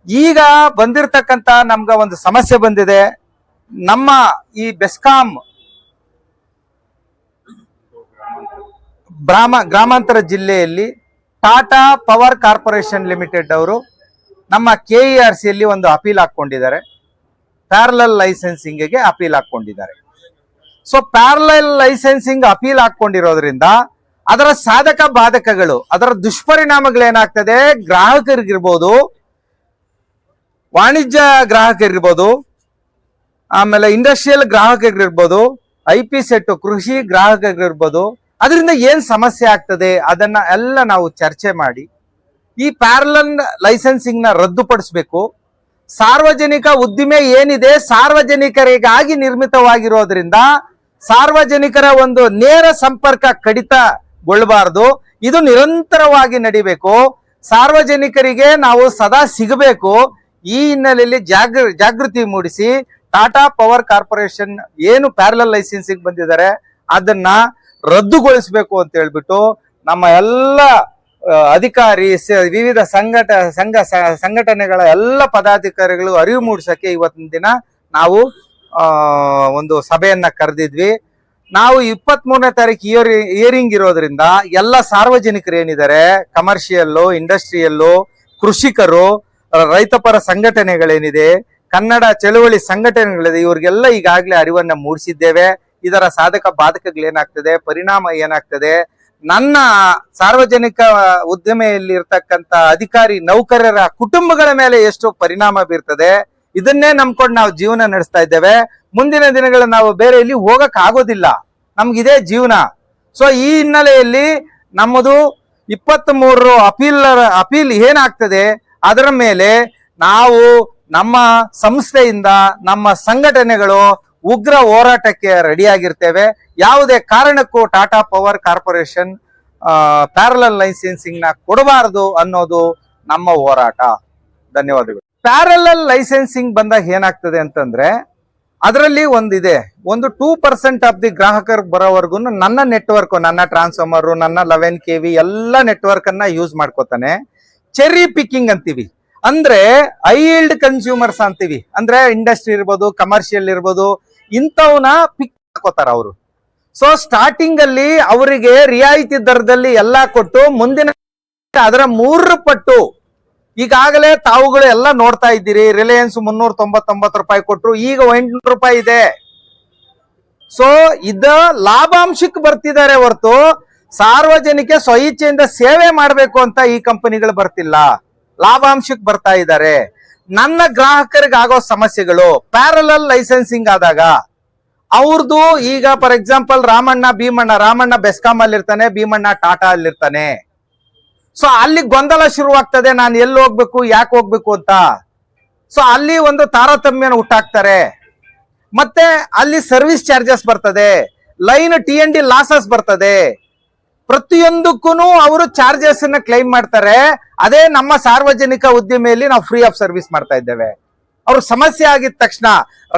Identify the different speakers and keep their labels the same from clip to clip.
Speaker 1: ಈಗ ಬಂದಿರತಕ್ಕಂತ ನಮ್ಗ ಒಂದು ಸಮಸ್ಯೆ ಬಂದಿದೆ. ನಮ್ಮ ಈ ಬೆಸ್ಕಾಂ ಗ್ರಾಮಾಂತರ ಜಿಲ್ಲೆಯಲ್ಲಿ ಟಾಟಾ ಪವರ್ ಕಾರ್ಪೊರೇಷನ್ ಲಿಮಿಟೆಡ್ ಅವರು ನಮ್ಮ KERC ಯಲ್ಲಿ ಒಂದು ಅಪೀಲ್ ಹಾಕೊಂಡಿದ್ದಾರೆ. ಪ್ಯಾರಲಲ್ ಲೈಸೆನ್ಸಿಂಗ್ಗೆ ಅಪೀಲ್ ಹಾಕೊಂಡಿದ್ದಾರೆ. ಸೊ ಪ್ಯಾರಲಲ್ ಲೈಸೆನ್ಸಿಂಗ್ ಅಪೀಲ್ ಹಾಕೊಂಡಿರೋದ್ರಿಂದ ಅದರ ಸಾಧಕ ಬಾಧಕಗಳು, ಅದರ ದುಷ್ಪರಿಣಾಮಗಳೇನಾಗ್ತದೆ, ಗ್ರಾಹಕರಿಗಿರ್ಬೋದು, ವಾಣಿಜ್ಯ ಗ್ರಾಹಕರಿರ್ಬೋದು, ಆಮೇಲೆ ಇಂಡಸ್ಟ್ರಿಯಲ್ ಗ್ರಾಹಕರಿರ್ಬೋದು, IP ಸೆಟ್ ಕೃಷಿ ಗ್ರಾಹಕರಿರ್ಬೋದು, ಅದರಿಂದ ಏನ್ ಸಮಸ್ಯೆ ಆಗ್ತದೆ ಅದನ್ನ ಎಲ್ಲ ನಾವು ಚರ್ಚೆ ಮಾಡಿ ಈ ಪ್ಯಾರಲಲ್ ಲೈಸೆನ್ಸಿಂಗ್ ನ ರದ್ದುಪಡಿಸಬೇಕು. ಸಾರ್ವಜನಿಕ ಉದ್ದಿಮೆ ಏನಿದೆ ಸಾರ್ವಜನಿಕರಿಗಾಗಿ ನಿರ್ಮಿತವಾಗಿರೋದ್ರಿಂದ ಸಾರ್ವಜನಿಕರ ಒಂದು ನೇರ ಸಂಪರ್ಕ ಕಡಿತಗೊಳ್ಳಬಾರದು. ಇದು ನಿರಂತರವಾಗಿ ನಡಿಬೇಕು. ಸಾರ್ವಜನಿಕರಿಗೆ ನಾವು ಸದಾ ಸಿಗಬೇಕು. ಈ ಹಿನ್ನೆಲೆಯಲ್ಲಿ ಜಾಗೃತಿ ಮೂಡಿಸಿ ಟಾಟಾ ಪವರ್ ಕಾರ್ಪೊರೇಷನ್ ಏನು ಪ್ಯಾರಲಲ್ ಲೈಸೆನ್ಸಿಂಗ್ ಬಂದಿದ್ದಾರೆ ಅದನ್ನ ರದ್ದುಗೊಳಿಸಬೇಕು ಅಂತ ಹೇಳ್ಬಿಟ್ಟು ನಮ್ಮ ಎಲ್ಲ ಅಧಿಕಾರಿ, ವಿವಿಧ ಸಂಘಟನೆಗಳ ಎಲ್ಲ ಪದಾಧಿಕಾರಿಗಳು ಅರಿವು ಮೂಡಿಸಕ್ಕೆ ಇವತ್ತಿನ ದಿನ ನಾವು ಒಂದು ಸಭೆಯನ್ನ ಕರೆದಿದ್ವಿ. ನಾವು 23ನೇ ತಾರೀಕು ಹಿಯರಿಂಗ್ ಇರೋದ್ರಿಂದ ಎಲ್ಲ ಸಾರ್ವಜನಿಕರು ಏನಿದ್ದಾರೆ, ಕಮರ್ಷಿಯಲ್ಲು, ಇಂಡಸ್ಟ್ರಿಯಲ್ಲು, ಕೃಷಿಕರು, ರೈತಪರ ಸಂಘಟನೆಗಳೇನಿದೆ, ಕನ್ನಡ ಚಳುವಳಿ ಸಂಘಟನೆಗಳಿದೆ, ಇವ್ರಿಗೆಲ್ಲ ಈಗಾಗಲೇ ಅರಿವನ್ನ ಮೂಡಿಸಿದ್ದೇವೆ. ಇದರ ಸಾಧಕ ಬಾಧಕಗಳೇನಾಗ್ತದೆ, ಪರಿಣಾಮ ಏನಾಗ್ತದೆ, ನನ್ನ ಸಾರ್ವಜನಿಕ ಉದ್ಯಮೆಯಲ್ಲಿ ಇರ್ತಕ್ಕಂಥ ಅಧಿಕಾರಿ ನೌಕರರ ಕುಟುಂಬಗಳ ಮೇಲೆ ಎಷ್ಟು ಪರಿಣಾಮ ಬೀರ್ತದೆ, ಇದನ್ನೇ ನಂಬ್ಕೊಂಡು ನಾವು ಜೀವನ ನಡೆಸ್ತಾ ಇದ್ದೇವೆ. ಮುಂದಿನ ದಿನಗಳಲ್ಲಿ ನಾವು ಬೇರೆ ಇಲ್ಲಿ ಹೋಗಕ್ ಆಗೋದಿಲ್ಲ, ನಮ್ಗಿದೇ ಜೀವನ. ಸೊ ಈ ಹಿನ್ನೆಲೆಯಲ್ಲಿ ನಮ್ಮದು 23 ಅಪೀಲ್ ಏನಾಗ್ತದೆ ಅದರ ಮೇಲೆ ನಾವು ನಮ್ಮ ಸಂಸ್ಥೆಯಿಂದ, ನಮ್ಮ ಸಂಘಟನೆಗಳು ಉಗ್ರ ಹೋರಾಟಕ್ಕೆ ರೆಡಿಯಾಗಿರ್ತೇವೆ. ಯಾವುದೇ ಕಾರಣಕ್ಕೂ Tata power corporation parallel licensing ನ ಕೊಡಬಾರದು ಅನ್ನೋದು ನಮ್ಮ ಹೋರಾಟ. ಧನ್ಯವಾದಗಳು. ಪ್ಯಾರಲಲ್ ಲೈಸೆನ್ಸಿಂಗ್ ಬಂದಾಗ ಏನಾಗ್ತದೆ ಅಂತಂದ್ರೆ ಅದರಲ್ಲಿ ಒಂದಿದೆ, ಒಂದು 2% ಆಫ್ ದಿ ಗ್ರಾಹಕರು ಬರೋವರೆಗೂ ನನ್ನ ನೆಟ್ವರ್ಕ್, ನನ್ನ ಟ್ರಾನ್ಸ್ಫಾರ್ಮರ್, ನನ್ನ 11 KV ಎಲ್ಲ ನೆಟ್ವರ್ಕ್ ಅನ್ನ ಯೂಸ್ ಮಾಡ್ಕೋತಾನೆ. ಚೆರಿ ಪಿಕ್ಕಿಂಗ್ ಅಂತೀವಿ, ಅಂದ್ರೆ ಹೈ ಈಲ್ಡ್ ಕನ್ಸ್ಯೂಮರ್ಸ್ ಅಂತೀವಿ, ಅಂದ್ರೆ ಇಂಡಸ್ಟ್ರಿ ಇರ್ಬೋದು, ಕಮರ್ಷಿಯಲ್ ಇರ್ಬೋದು, ಇಂಥವನ್ನ ಪಿಕ್ ಹಾಕೋತಾರ ಅವರು. ಸೊ ಸ್ಟಾರ್ಟಿಂಗ್ ಅಲ್ಲಿ ಅವರಿಗೆ ರಿಯಾಯಿತಿ ದರದಲ್ಲಿ ಎಲ್ಲಾ ಕೊಟ್ಟು ಮುಂದಿನ ಅದರ 3 ಪಟ್ಟು ಈಗಾಗಲೇ ತಾವುಗಳು ಎಲ್ಲ ನೋಡ್ತಾ ಇದ್ದೀರಿ. ರಿಲಯನ್ಸ್ 399 ರೂಪಾಯಿ ಕೊಟ್ರು, ಈಗ 800 ರೂಪಾಯಿ ಇದೆ. ಸೊ ಇದ ಲಾಭಾಂಶಕ್ಕೆ ಬರ್ತಿದ್ದಾರೆ ಹೊರತು ಸಾರ್ವಜನಿಕ ಸ್ವಇಚ್ಛೆಯಿಂದ ಸೇವೆ ಮಾಡಬೇಕು ಅಂತ ಈ ಕಂಪನಿಗಳು ಬರ್ತಿಲ್ಲ, ಲಾಭಾಂಶಕ್ಕೆ ಬರ್ತಾ ಇದ್ದಾರೆ. ನನ್ನ ಗ್ರಾಹಕರಿಗೆ ಆಗೋ ಸಮಸ್ಯೆಗಳು ಪ್ಯಾರಲಲ್ ಲೈಸೆನ್ಸಿಂಗ್ ಆದಾಗ ಅವ್ರದ್ದು, ಈಗ ಫಾರ್ ಎಕ್ಸಾಂಪಲ್ ರಾಮಣ್ಣ ಬೆಸ್ಕಾಂ ಅಲ್ಲಿ ಇರ್ತಾನೆ, ಭೀಮಣ್ಣ ಟಾಟಾ ಅಲ್ಲಿ ಇರ್ತಾನೆ. ಸೊ ಅಲ್ಲಿ ಗೊಂದಲ ಶುರುವಾಗ್ತದೆ, ನಾನು ಎಲ್ಲಿ ಹೋಗ್ಬೇಕು, ಯಾಕೆ ಹೋಗ್ಬೇಕು ಅಂತ. ಸೊ ಅಲ್ಲಿ ಒಂದು ತಾರತಮ್ಯನ ಹುಟ್ಟಾಕ್ತಾರೆ. ಮತ್ತೆ ಅಲ್ಲಿ ಸರ್ವಿಸ್ ಚಾರ್ಜಸ್ ಬರ್ತದೆ, ಲೈನ್ TND ಲಾಸಸ್ ಬರ್ತದೆ. ಪ್ರತಿಯೊಂದಕ್ಕೂ ಅವರು ಚಾರ್ಜಸ್ ಅನ್ನ ಕ್ಲೈಮ್ ಮಾಡ್ತಾರೆ. ಅದೇ ನಮ್ಮ ಸಾರ್ವಜನಿಕ ಉದ್ಯಮೆಯಲ್ಲಿ ನಾವು ಫ್ರೀ ಆಫ್ ಸರ್ವಿಸ್ ಮಾಡ್ತಾ ಇದ್ದೇವೆ. ಅವ್ರ ಸಮಸ್ಯೆ ಆಗಿದ ತಕ್ಷಣ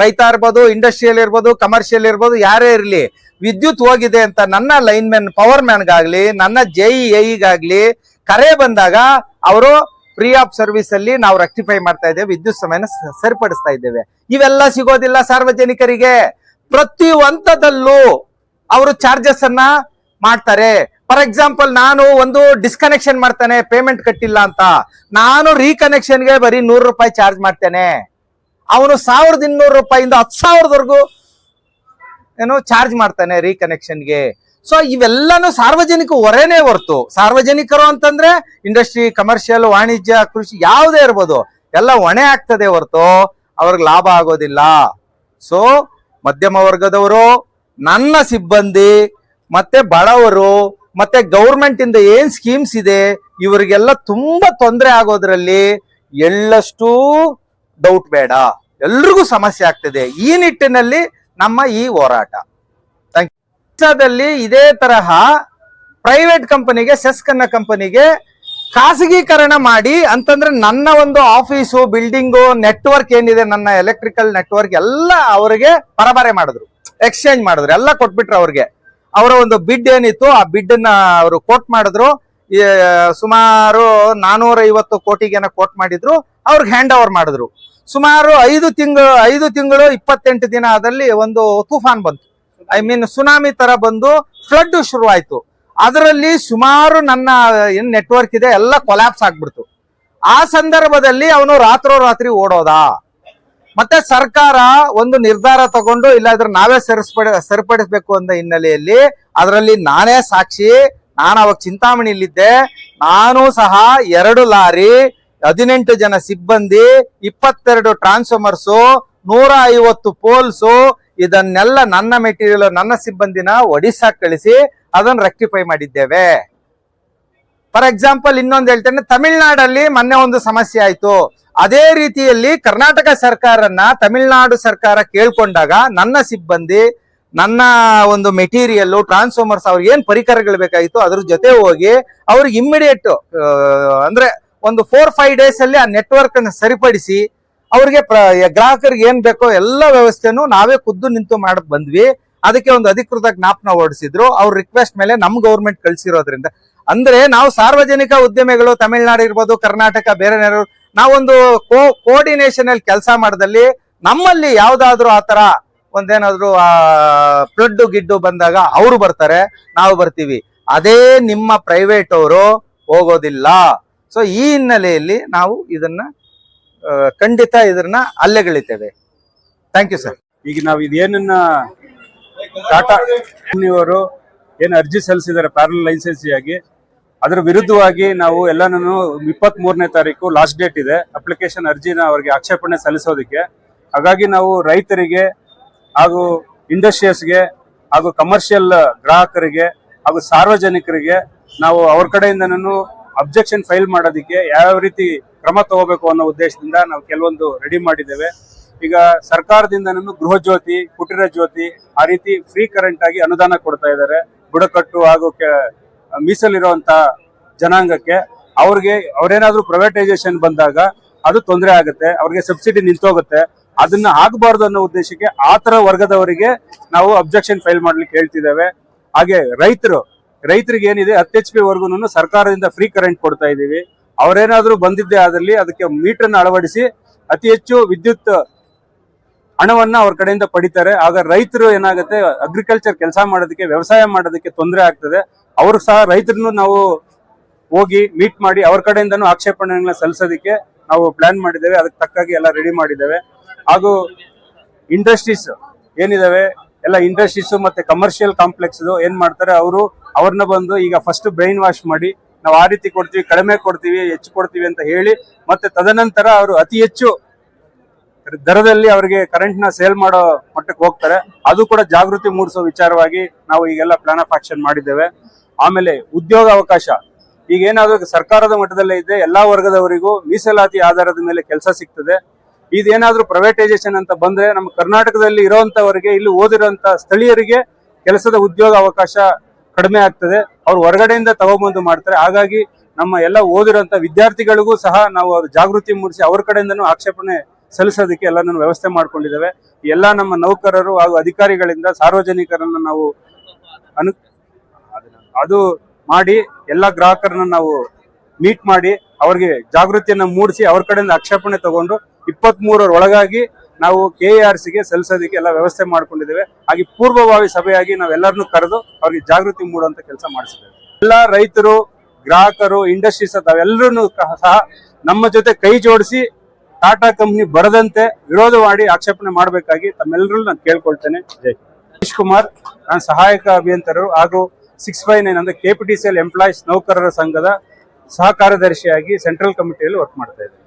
Speaker 1: ರೈತ ಇರ್ಬೋದು, ಇಂಡಸ್ಟ್ರಿಯಲ್ ಇರ್ಬೋದು, ಕಮರ್ಷಿಯಲ್ ಇರ್ಬೋದು, ಯಾರೇ ಇರ್ಲಿ, ವಿದ್ಯುತ್ ಹೋಗಿದೆ ಅಂತ ನನ್ನ ಲೈನ್ ಮ್ಯಾನ್, ಪವರ್ ಮ್ಯಾನ್ಗಾಗ್ಲಿ, ನನ್ನ JEAಗಾಗ್ಲಿ ಕರೆ ಬಂದಾಗ ಅವರು ಫ್ರೀ ಆಫ್ ಸರ್ವಿಸ್ ಅಲ್ಲಿ ನಾವು ರೆಕ್ಟಿಫೈ ಮಾಡ್ತಾ ಇದ್ದೇವೆ, ವಿದ್ಯುತ್ ಸಮಯನ ಸರಿಪಡಿಸ್ತಾ ಇದ್ದೇವೆ. ಇವೆಲ್ಲ ಸಿಗೋದಿಲ್ಲ ಸಾರ್ವಜನಿಕರಿಗೆ. ಪ್ರತಿ ಹಂತದಲ್ಲೂ ಅವರು ಚಾರ್ಜಸ್ ಅನ್ನ ಮಾಡ್ತಾರೆ. ಫಾರ್ ಎಕ್ಸಾಂಪಲ್, ನಾನು ಒಂದು ಡಿಸ್ಕನೆಕ್ಷನ್ ಮಾಡ್ತಾನೆ, ಪೇಮೆಂಟ್ ಕಟ್ಟಿಲ್ಲ ಅಂತ, ನಾನು ರೀಕನೆಕ್ಷನ್ಗೆ ಬರೀ 100 ರೂಪಾಯಿ ಚಾರ್ಜ್ ಮಾಡ್ತೇನೆ. ಅವನು 1200 ರೂಪಾಯಿಂದ 10,000ವರೆಗೂ ಏನೋ ಚಾರ್ಜ್ ಮಾಡ್ತಾನೆ ರೀಕನೆಕ್ಷನ್ಗೆ. ಸೊ ಇವೆಲ್ಲಾನು ಸಾರ್ವಜನಿಕ ಹೊರೆನೇ ಹೊರತು, ಸಾರ್ವಜನಿಕರು ಅಂತಂದ್ರೆ ಇಂಡಸ್ಟ್ರಿ, ಕಮರ್ಷಿಯಲ್, ವಾಣಿಜ್ಯ, ಕೃಷಿ ಯಾವುದೇ ಇರ್ಬೋದು, ಎಲ್ಲ ಹೊಣೆ ಆಗ್ತದೆ ಹೊರತು ಅವ್ರಿಗೆ ಲಾಭ ಆಗೋದಿಲ್ಲ. ಸೊ ಮಧ್ಯಮ ವರ್ಗದವರು, ನನ್ನ ಸಿಬ್ಬಂದಿ, ಮತ್ತೆ ಬಡವರು, ಮತ್ತೆ ಗೌರ್ಮೆಂಟ್ ಇಂದ ಏನ್ ಸ್ಕೀಮ್ಸ್ ಇದೆ ಇವರಿಗೆಲ್ಲ ತುಂಬಾ ತೊಂದರೆ ಆಗೋದ್ರಲ್ಲಿ ಎಳ್ಳಷ್ಟು ಡೌಟ್ ಬೇಡ, ಎಲ್ರಿಗೂ ಸಮಸ್ಯೆ ಆಗ್ತದೆ. ಈ ನಿಟ್ಟಿನಲ್ಲಿ ನಮ್ಮ ಈ ಹೋರಾಟ. ದಲ್ಲಿ ಇದೇ ತರಹ ಪ್ರೈವೇಟ್ ಕಂಪನಿಗೆ, ಸೆಸ್ಕ್ ಅನ್ನೋ ಕಂಪನಿಗೆ ಖಾಸಗೀಕರಣ ಮಾಡಿ ಅಂತಂದ್ರೆ ನನ್ನ ಒಂದು ಆಫೀಸು, ಬಿಲ್ಡಿಂಗು, ನೆಟ್ವರ್ಕ್ ಏನಿದೆ, ನನ್ನ ಎಲೆಕ್ಟ್ರಿಕಲ್ ನೆಟ್ವರ್ಕ್ ಎಲ್ಲ ಅವರಿಗೆ ಪರಬಾರೆ ಮಾಡಿದ್ರು, ಎಕ್ಸ್ಚೇಂಜ್ ಮಾಡಿದ್ರು, ಎಲ್ಲ ಕೊಟ್ಬಿಟ್ರು ಅವ್ರಿಗೆ. ಅವರ ಒಂದು ಬಿಡ್ ಏನಿತ್ತು ಆ ಬಿಡ್ ಅನ್ನ ಅವರು ಕೋಟ್ ಮಾಡಿದ್ರು. ಸುಮಾರು 450 ಕೋಟಿಗೆನ ಕೋಟ್ ಮಾಡಿದ್ರು, ಅವ್ರಿಗೆ ಹ್ಯಾಂಡ್ ಓವರ್ ಮಾಡಿದ್ರು. ಸುಮಾರು 5 ತಿಂಗಳು 28 ದಿನದಲ್ಲಿ ಒಂದು ತುಫಾನ್ ಬಂತು, ಸುನಾಮಿ ತರ ಬಂದು ಫ್ಲಡ್ ಶುರುವಾಯ್ತು. ಅದರಲ್ಲಿ ಸುಮಾರು ನನ್ನ ಏನ್ ನೆಟ್ವರ್ಕ್ ಇದೆ ಎಲ್ಲ ಕೊಲ್ಯಾಪ್ಸ್ ಆಗ್ಬಿಡ್ತು. ಆ ಸಂದರ್ಭದಲ್ಲಿ ಅವನು ರಾತ್ರೋರಾತ್ರಿ ಓಡೋದ. ಮತ್ತೆ ಸರ್ಕಾರ ಒಂದು ನಿರ್ಧಾರ ತಗೊಂಡು ಇಲ್ಲಾಂದ್ರೆ ನಾವೇ ಸರಿಪಡಿಸ್ಬೇಕು ಅನ್ನೋ ಹಿನ್ನೆಲೆಯಲ್ಲಿ ಅದರಲ್ಲಿ ನಾನೇ ಸಾಕ್ಷಿ. ನಾನು ಅವಾಗ ಚಿಂತಾಮಣಿಲಿದ್ದೆ. ನಾನು ಸಹ 2 ಲಾರಿ, 18 ಜನ ಸಿಬ್ಬಂದಿ, 22 ಟ್ರಾನ್ಸ್ಫಾರ್ಮರ್ಸು, 150 ಪೋಲ್ಸು, ಇದನ್ನೆಲ್ಲ ನನ್ನ ಮೆಟೀರಿಯಲ್ ನನ್ನ ಸಿಬ್ಬಂದಿನ ಒಡಿಶಾ ಕಳಿಸಿ ಅದನ್ನು ರೆಕ್ಟಿಫೈ ಮಾಡಿದ್ದೇವೆ. ಫಾರ್ ಎಕ್ಸಾಂಪಲ್ ಇನ್ನೊಂದು ಹೇಳ್ತೇನೆ, ತಮಿಳ್ನಾಡಲ್ಲಿ ಮೊನ್ನೆ ಒಂದು ಸಮಸ್ಯೆ ಆಯ್ತು. ಅದೇ ರೀತಿಯಲ್ಲಿ ಕರ್ನಾಟಕ ಸರ್ಕಾರನ್ನ ತಮಿಳ್ನಾಡು ಸರ್ಕಾರ ಕೇಳ್ಕೊಂಡಾಗ ನನ್ನ ಸಿಬ್ಬಂದಿ, ನನ್ನ ಒಂದು ಮೆಟೀರಿಯಲ್, ಟ್ರಾನ್ಸ್ಫಾರ್ಮರ್ಸ್, ಅವ್ರಿಗೆ ಏನ್ ಪರಿಕರಗಳು ಬೇಕಾಗಿತ್ತು ಅದ್ರ ಜೊತೆ ಹೋಗಿ ಅವ್ರಿಗೆ ಇಮ್ಮಿಡಿಯೇಟ್ ಅಂದ್ರೆ ಒಂದು 4-5 ಡೇಸ್ ಅಲ್ಲಿ ಆ ನೆಟ್ವರ್ಕ್ ಅನ್ನು ಸರಿಪಡಿಸಿ ಅವ್ರಿಗೆ ಗ್ರಾಹಕರಿಗೆ ಏನ್ ಬೇಕೋ ಎಲ್ಲ ವ್ಯವಸ್ಥೆನೂ ನಾವೇ ಖುದ್ದು ನಿಂತು ಮಾಡಕ್ ಬಂದ್ವಿ. ಅದಕ್ಕೆ ಒಂದು ಅಧಿಕೃತ ಜ್ಞಾಪನ ಹೊರಡಿಸಿದ್ರು. ಅವ್ರ ರಿಕ್ವೆಸ್ಟ್ ಮೇಲೆ ನಮ್ ಗೌರ್ಮೆಂಟ್ ಕಳ್ಸಿರೋದ್ರಿಂದ, ಅಂದ್ರೆ ನಾವು ಸಾರ್ವಜನಿಕ ಉದ್ಯಮಿಗಳು ತಮಿಳ್ನಾಡು ಇರ್ಬೋದು, ಕರ್ನಾಟಕ, ಬೇರೆ ನಾವೊಂದು ಕೋಆರ್ಡಿನೇಷನ್ ಅಲ್ಲಿ ಕೆಲಸ ಮಾಡದಲ್ಲಿ ನಮ್ಮಲ್ಲಿ ಯಾವ್ದಾದ್ರು ಆತರ ಒಂದೇನಾದ್ರು ಫ್ಲಡ್ ಗಿಡ್ಡು ಬಂದಾಗ ಅವರು ಬರ್ತಾರೆ, ನಾವು ಬರ್ತೀವಿ. ಅದೇ ನಿಮ್ಮ ಪ್ರೈವೇಟ್ ಅವರು ಹೋಗೋದಿಲ್ಲ. ಸೊ ಈ ಹಿನ್ನೆಲೆಯಲ್ಲಿ ನಾವು ಇದನ್ನ ಖಂಡಿತ ಇದನ್ನ ಅಲ್ಲೆಗಳಿತೇವೆ. Thank you sir.
Speaker 2: ಈಗ ನಾವು ಇದೇನನ್ನ ಟಾಟಾ ಕಂಪನಿಯವರು ಏನು ಅರ್ಜಿ ಸಲ್ಲಿಸಿದ್ದಾರೆ ಪ್ಯಾರಲಲ್ ಲೈಸೆನ್ಸಿ ಆಗಿ, ಅದರ ವಿರುದ್ಧವಾಗಿ ನಾವು ಎಲ್ಲಾನು 23ನೇ ತಾರೀಕು ಲಾಸ್ಟ್ ಡೇಟ್ ಇದೆ ಅಪ್ಲಿಕೇಶನ್ ಅರ್ಜಿನ ಅವರಿಗೆ ಆಕ್ಷೇಪಣೆ ಸಲ್ಲಿಸೋದಕ್ಕೆ. ಹಾಗಾಗಿ ನಾವು ರೈತರಿಗೆ ಹಾಗೂ ಇಂಡಸ್ಟ್ರೀಸ್ಗೆ ಹಾಗೂ ಕಮರ್ಷಿಯಲ್ ಗ್ರಾಹಕರಿಗೆ ಹಾಗೂ ಸಾರ್ವಜನಿಕರಿಗೆ ನಾವು ಅವ್ರ ಕಡೆಯಿಂದನೂ ಅಬ್ಜೆಕ್ಷನ್ ಫೈಲ್ ಮಾಡೋದಕ್ಕೆ ಯಾವ ರೀತಿ ಕ್ರಮ ತಗೋಬೇಕು ಅನ್ನೋ ಉದ್ದೇಶದಿಂದ ನಾವು ಕೆಲವೊಂದು ರೆಡಿ ಮಾಡಿದ್ದೇವೆ. ಈಗ ಸರ್ಕಾರದಿಂದನೂ ಗೃಹ ಜ್ಯೋತಿ, ಕುಟೀರ ಜ್ಯೋತಿ ಆ ರೀತಿ ಫ್ರೀ ಕರೆಂಟ್ ಆಗಿ ಅನುದಾನ ಕೊಡ್ತಾ ಇದ್ದಾರೆ ಬುಡಕಟ್ಟು ಹಾಗೂ ಮೀಸಲಿರುವಂತ ಜನಾಂಗಕ್ಕೆ. ಅವ್ರಿಗೆ ಅವ್ರೇನಾದ್ರೂ ಪ್ರೈವೇಟೈಸೇಷನ್ ಬಂದಾಗ ಅದು ತೊಂದರೆ ಆಗುತ್ತೆ, ಅವ್ರಿಗೆ ಸಬ್ಸಿಡಿ ನಿಂತೋಗುತ್ತೆ. ಅದನ್ನ ಆಗಬಾರ್ದು ಅನ್ನೋ ಉದ್ದೇಶಕ್ಕೆ ಆ ತರ ವರ್ಗದವರಿಗೆ ನಾವು ಅಬ್ಜೆಕ್ಷನ್ ಫೈಲ್ ಮಾಡ್ಲಿಕ್ಕೆ ಹೇಳ್ತಿದ್ದೇವೆ. ಹಾಗೆ ರೈತರಿಗೆ ಏನಿದೆ 10 HP ವರ್ಗು ಸರ್ಕಾರದಿಂದ ಫ್ರೀ ಕರೆಂಟ್ ಕೊಡ್ತಾ ಇದೀವಿ. ಅವ್ರೇನಾದ್ರೂ ಬಂದಿದ್ದೇ ಆದಲ್ಲಿ ಅದಕ್ಕೆ ಮೀಟರ್ನ ಅಳವಡಿಸಿ ಅತಿ ಹೆಚ್ಚು ವಿದ್ಯುತ್ ಹಣವನ್ನ ಅವ್ರ ಕಡೆಯಿಂದ ಪಡಿತಾರೆ. ಆಗ ರೈತರು ಏನಾಗುತ್ತೆ, ಅಗ್ರಿಕಲ್ಚರ್ ಕೆಲಸ ಮಾಡೋದಕ್ಕೆ, ವ್ಯವಸಾಯ ಮಾಡೋದಕ್ಕೆ ತೊಂದರೆ ಆಗ್ತದೆ. ಅವರು ಸಹ ರೈತರನ್ನು ನಾವು ಹೋಗಿ ಮೀಟ್ ಮಾಡಿ ಅವ್ರ ಕಡೆಯಿಂದನೂ ಆಕ್ಷೇಪಣೆಗಳನ್ನ ಸಲ್ಲಿಸೋದಕ್ಕೆ ನಾವು ಪ್ಲಾನ್ ಮಾಡಿದ್ದೇವೆ. ಅದಕ್ಕೆ ತಕ್ಕಾಗಿ ಎಲ್ಲ ರೆಡಿ ಮಾಡಿದ್ದೇವೆ. ಹಾಗೂ ಇಂಡಸ್ಟ್ರೀಸ್ ಏನಿದಾವೆ ಎಲ್ಲ ಇಂಡಸ್ಟ್ರೀಸ್ ಮತ್ತೆ ಕಮರ್ಷಿಯಲ್ ಕಾಂಪ್ಲೆಕ್ಸ್ ಏನ್ ಮಾಡ್ತಾರೆ, ಅವ್ರನ್ನ ಬಂದು ಈಗ ಫಸ್ಟ್ ಬ್ರೈನ್ ವಾಶ್ ಮಾಡಿ ನಾವು ಆ ರೀತಿ ಕೊಡ್ತೀವಿ, ಕಡಿಮೆ ಕೊಡ್ತೀವಿ, ಹೆಚ್ಚು ಕೊಡ್ತೀವಿ ಅಂತ ಹೇಳಿ ಮತ್ತೆ ತದನಂತರ ಅವರು ಅತಿ ಹೆಚ್ಚು ದರದಲ್ಲಿ ಅವರಿಗೆ ಕರೆಂಟ್ ನ ಸೇಲ್ ಮಾಡೋ ಮಟ್ಟಕ್ಕೆ ಹೋಗ್ತಾರೆ. ಅದು ಕೂಡ ಜಾಗೃತಿ ಮೂಡಿಸೋ ವಿಚಾರವಾಗಿ ನಾವು ಈಗೆಲ್ಲ ಪ್ಲಾನ್ ಆಫ್ ಆಕ್ಷನ್ ಮಾಡಿದ್ದೇವೆ. ಆಮೇಲೆ ಉದ್ಯೋಗ ಅವಕಾಶ ಈಗ ಏನಾದ್ರು ಸರ್ಕಾರದ ಮಟ್ಟದಲ್ಲೇ ಇದೆ, ಎಲ್ಲಾ ವರ್ಗದವರಿಗೂ ಮೀಸಲಾತಿ ಆಧಾರದ ಮೇಲೆ ಕೆಲಸ ಸಿಗ್ತದೆ. ಇದೇನಾದ್ರೂ ಪ್ರೈವೇಟೈಸೇಷನ್ ಅಂತ ಬಂದ್ರೆ ನಮ್ಮ ಕರ್ನಾಟಕದಲ್ಲಿ ಇರೋಂತವರಿಗೆ, ಇಲ್ಲಿ ಓದಿರೋಂತ ಸ್ಥಳೀಯರಿಗೆ ಕೆಲಸದ ಉದ್ಯೋಗ ಅವಕಾಶ ಕಡಿಮೆ ಆಗ್ತದೆ. ಅವ್ರು ಹೊರಗಡೆಯಿಂದ ತಗೊಂಡ್ಬಂದು ಮಾಡ್ತಾರೆ. ಹಾಗಾಗಿ ನಮ್ಮ ಎಲ್ಲ ಓದಿರೋಂತ ವಿದ್ಯಾರ್ಥಿಗಳಿಗೂ ಸಹ ನಾವು ಅವ್ರ ಜಾಗೃತಿ ಮೂಡಿಸಿ ಅವ್ರ ಕಡೆಯಿಂದನೂ ಆಕ್ಷೇಪಣೆ ಸಲ್ಲಿಸೋದಕ್ಕೆ ಎಲ್ಲಾನು ವ್ಯವಸ್ಥೆ ಮಾಡ್ಕೊಂಡಿದ್ದೇವೆ. ಎಲ್ಲ ನಮ್ಮ ನೌಕರರು ಹಾಗೂ ಅಧಿಕಾರಿಗಳಿಂದ ಸಾರ್ವಜನಿಕರನ್ನ ನಾವು ಅದು ಮಾಡಿ ಎಲ್ಲ ಗ್ರಾಹಕರನ್ನ ನಾವು ಮೀಟ್ ಮಾಡಿ ಅವ್ರಿಗೆ ಜಾಗೃತಿಯನ್ನ ಮೂಡಿಸಿ ಅವ್ರ ಕಡೆಯಿಂದ ಆಕ್ಷೇಪಣೆ ತಗೊಂಡು 23ರ ಒಳಗಾಗಿ ನಾವು KARCಗೆ ಸಲ್ಲಿಸೋದಕ್ಕೆ ಎಲ್ಲ ವ್ಯವಸ್ಥೆ ಮಾಡ್ಕೊಂಡಿದ್ದೇವೆ. ಹಾಗೆ ಪೂರ್ವಭಾವಿ ಸಭೆಯಾಗಿ ನಾವೆಲ್ಲರನ್ನೂ ಕರೆದು ಅವ್ರಿಗೆ ಜಾಗೃತಿ ಮೂಡುವಂತ ಕೆಲಸ ಮಾಡಿಸಿದ್ದೇವೆ. ಎಲ್ಲ ರೈತರು, ಗ್ರಾಹಕರು, ಇಂಡಸ್ಟ್ರೀಸ್ ತಾವೆಲ್ಲರೂ ಸಹ ನಮ್ಮ ಜೊತೆ ಕೈ ಜೋಡಿಸಿ ಟಾಟಾ ಕಂಪ್ನಿ ಬರದಂತೆ ವಿರೋಧ ಮಾಡಿ ಆಕ್ಷೇಪಣೆ ಮಾಡಬೇಕಾಗಿ ತಮ್ಮೆಲ್ಲರೂ ನಾನು ಕೇಳ್ಕೊಳ್ತೇನೆ. ಜೈ ಹರೀಶ್ ಕುಮಾರ್, ನಾನು ಸಹಾಯಕ ಅಭಿಯಂತರರು ಹಾಗೂ 659 ಅಂದ್ರೆ KPTCL ಎಂಪ್ಲಾಯೀಸ್ ನೌಕರರ ಸಂಘದ ಸಹ ಕಾರ್ಯದರ್ಶಿಯಾಗಿ ಸೆಂಟ್ರಲ್ ಕಮಿಟಿಯಲ್ಲಿ ವರ್ಕ್ ಮಾಡ್ತಾ ಇದ್ದೇನೆ.